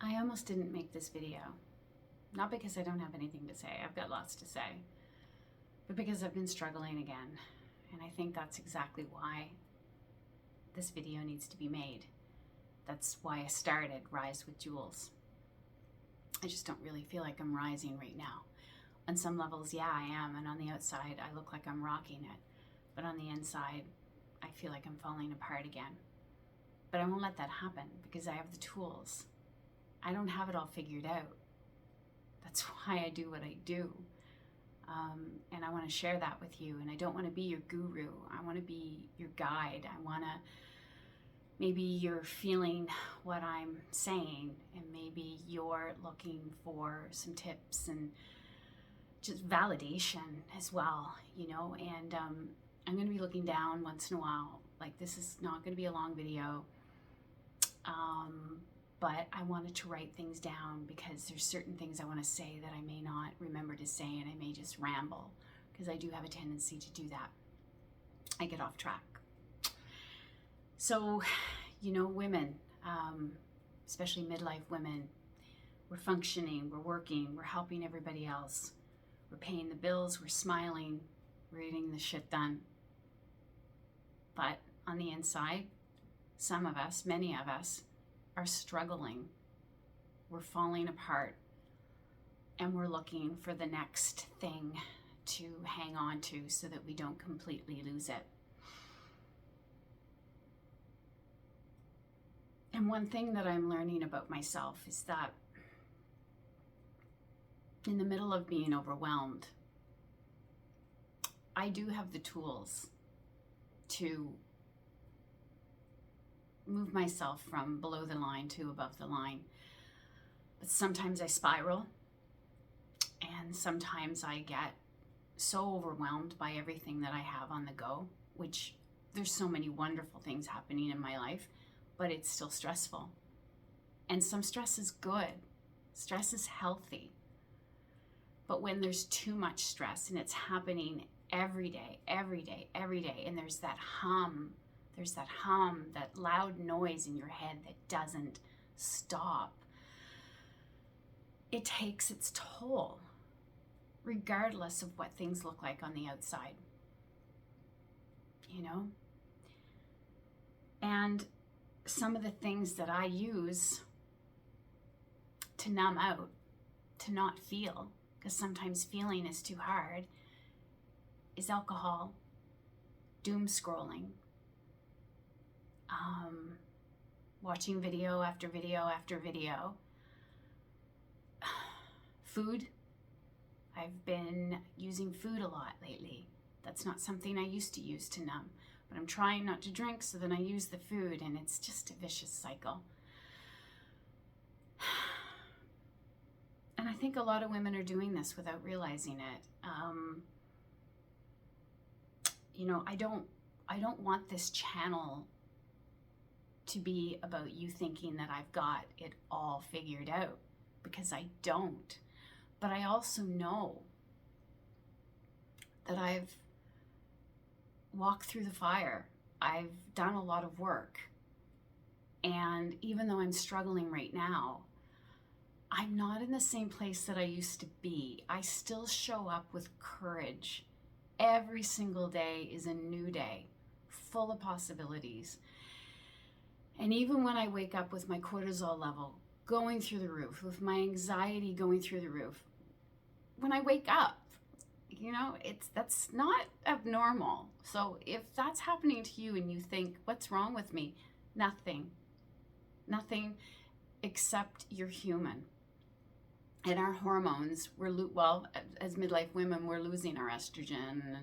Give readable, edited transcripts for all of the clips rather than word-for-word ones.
I almost didn't make this video. Not because I don't have anything to say, I've got lots to say, but because I've been struggling again. And I think that's exactly why this video needs to be made. That's why I started Rise with Jules. I just don't really feel like I'm rising right now. On some levels, yeah, I am. And on the outside, I look like I'm rocking it. But on the inside, I feel like I'm falling apart again. But I won't let that happen because I have the tools. I don't have it all figured out. That's why I do what I do. And I want to share that with you. And I don't want to be your guru. I want to be your guide. I want to, maybe you're feeling what I'm saying, and maybe you're looking for some tips and just validation as well, you know. And I'm going to be looking down once in a while. Like, this is not going to be a long video. But I wanted to write things down because there's certain things I want to say that I may not remember to say, and I may just ramble because I do have a tendency to do that. I get off track. So, you know, women, especially midlife women, we're functioning, we're working, we're helping everybody else. We're paying the bills, we're smiling, we're getting the shit done. But on the inside, some of us, many of us, are struggling. We're falling apart, and we're looking for the next thing to hang on to so that we don't completely lose it. And one thing that I'm learning about myself is that in the middle of being overwhelmed, I do have the tools to move myself from below the line to above the line. But sometimes I spiral, and sometimes I get so overwhelmed by everything that I have on the go, which there's so many wonderful things happening in my life, but it's still stressful. And some stress is good. Stress is healthy. But when there's too much stress and it's happening every day, and there's that hum, that loud noise in your head that doesn't stop, it takes its toll, regardless of what things look like on the outside, you know? And some of the things that I use to numb out, to not feel, because sometimes feeling is too hard, is alcohol, doom scrolling, watching video after video after video, food. I've been using food a lot lately. That's not something I used to use to numb, but I'm trying not to drink, so then I use the food, and it's just a vicious cycle. And I think a lot of women are doing this without realizing it. You know, I don't want this channel to be about you thinking that I've got it all figured out, because I don't. But I also know that I've walked through the fire. I've done a lot of work. And even though I'm struggling right now, I'm not in the same place that I used to be. I still show up with courage. Every single day is a new day, full of possibilities. And even when I wake up with my cortisol level going through the roof, with my anxiety going through the roof, when I wake up, you know, that's not abnormal. So if that's happening to you and you think, what's wrong with me? Nothing except you're human. And our hormones, as midlife women, we're losing our estrogen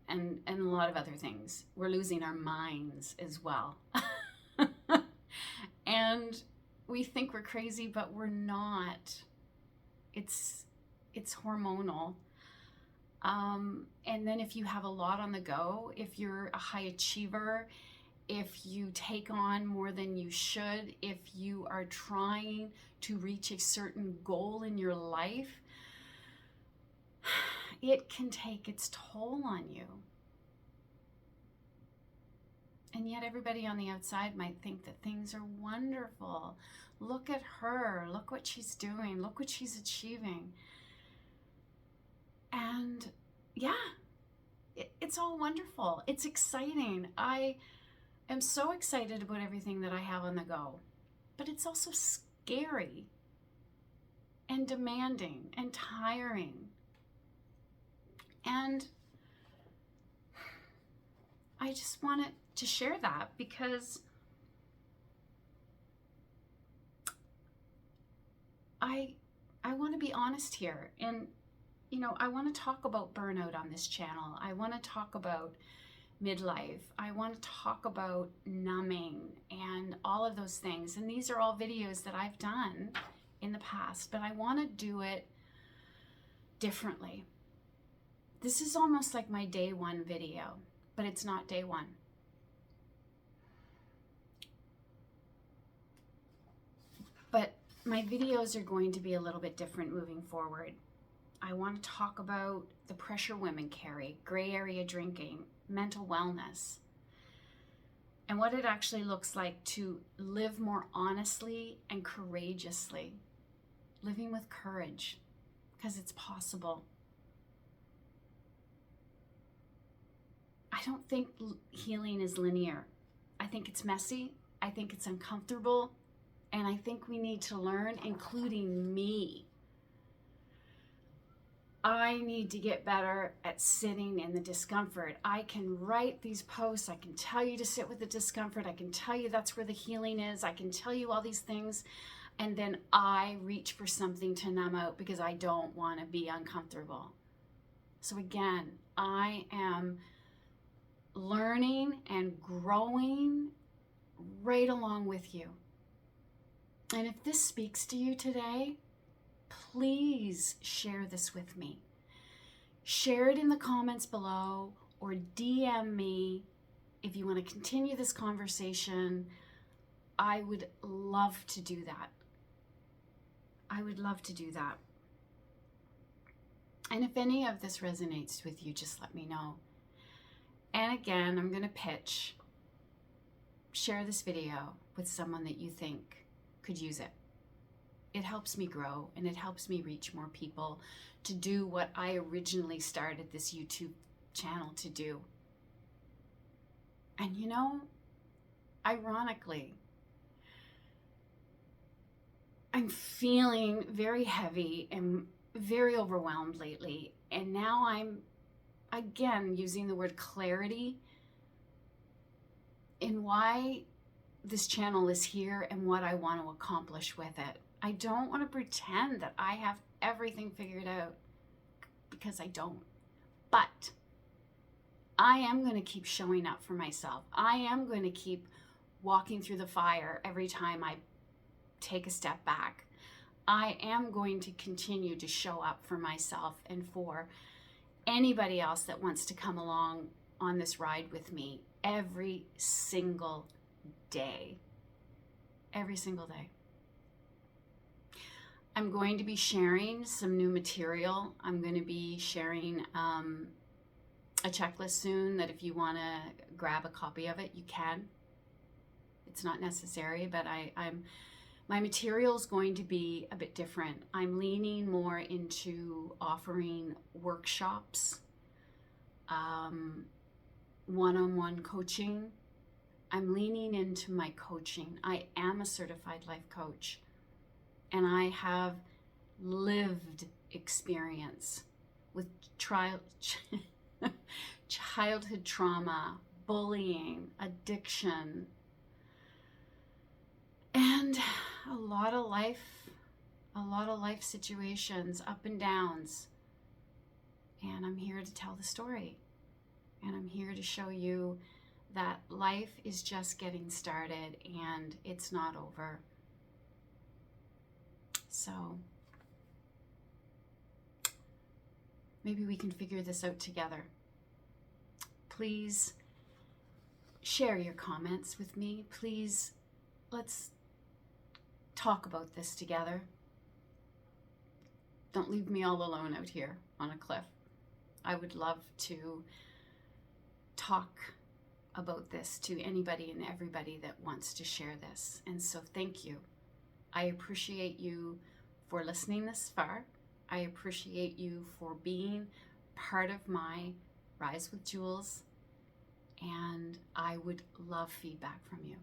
and a lot of other things. We're losing our minds as well. And we think we're crazy, but we're not. It's hormonal. And then if you have a lot on the go, if you're a high achiever, if you take on more than you should, if you are trying to reach a certain goal in your life, it can take its toll on you. And yet everybody on the outside might think that things are wonderful. Look at her. Look what she's doing. Look what she's achieving. And yeah, it's all wonderful. It's exciting. I am so excited about everything that I have on the go. But it's also scary and demanding and tiring. And I just wanted to share that because I want to be honest here. And, you know, I want to talk about burnout on this channel. I want to talk about midlife. I want to talk about numbing and all of those things. And these are all videos that I've done in the past, but I want to do it differently. This is almost like my day one video, but it's not day one. But my videos are going to be a little bit different moving forward. I want to talk about the pressure women carry, gray area drinking, mental wellness, and what it actually looks like to live more honestly and courageously, living with courage, because it's possible. I don't think healing is linear. I think it's messy. I think it's uncomfortable. And I think we need to learn, including me. I need to get better at sitting in the discomfort. I can write these posts. I can tell you to sit with the discomfort. I can tell you that's where the healing is. I can tell you all these things. And then I reach for something to numb out because I don't want to be uncomfortable. So again, I am learning and growing right along with you. And if this speaks to you today, please share this with me. Share it in the comments below or DM me if you want to continue this conversation. I would love to do that. I would love to do that. And if any of this resonates with you, just let me know. And again, I'm going to pitch. Share this video with someone that you think could use it. It helps me grow and it helps me reach more people to do what I originally started this YouTube channel to do. And you know, ironically, I'm feeling very heavy and very overwhelmed lately. And now I'm, again, using the word clarity in why this channel is here and what I want to accomplish with it. I don't want to pretend that I have everything figured out because I don't. But I am going to keep showing up for myself. I am going to keep walking through the fire every time I take a step back. I am going to continue to show up for myself and for anybody else that wants to come along on this ride with me every single day. Every single day. I'm going to be sharing some new material. I'm going to be sharing a checklist soon that if you want to grab a copy of it, you can. It's not necessary, but my material is going to be a bit different. I'm leaning more into offering workshops, one-on-one coaching. I'm leaning into my coaching. I am a certified life coach, and I have lived experience with childhood trauma, bullying, addiction, and a lot of life situations, up and downs. And I'm here to tell the story. And I'm here to show you that life is just getting started and it's not over. So maybe we can figure this out together. Please share your comments with me. Please, let's talk about this together. Don't leave me all alone out here on a cliff. I would love to talk about this to anybody and everybody that wants to share this. And so thank you. I appreciate you for listening this far. I appreciate you for being part of my Rise with Jules. And I would love feedback from you.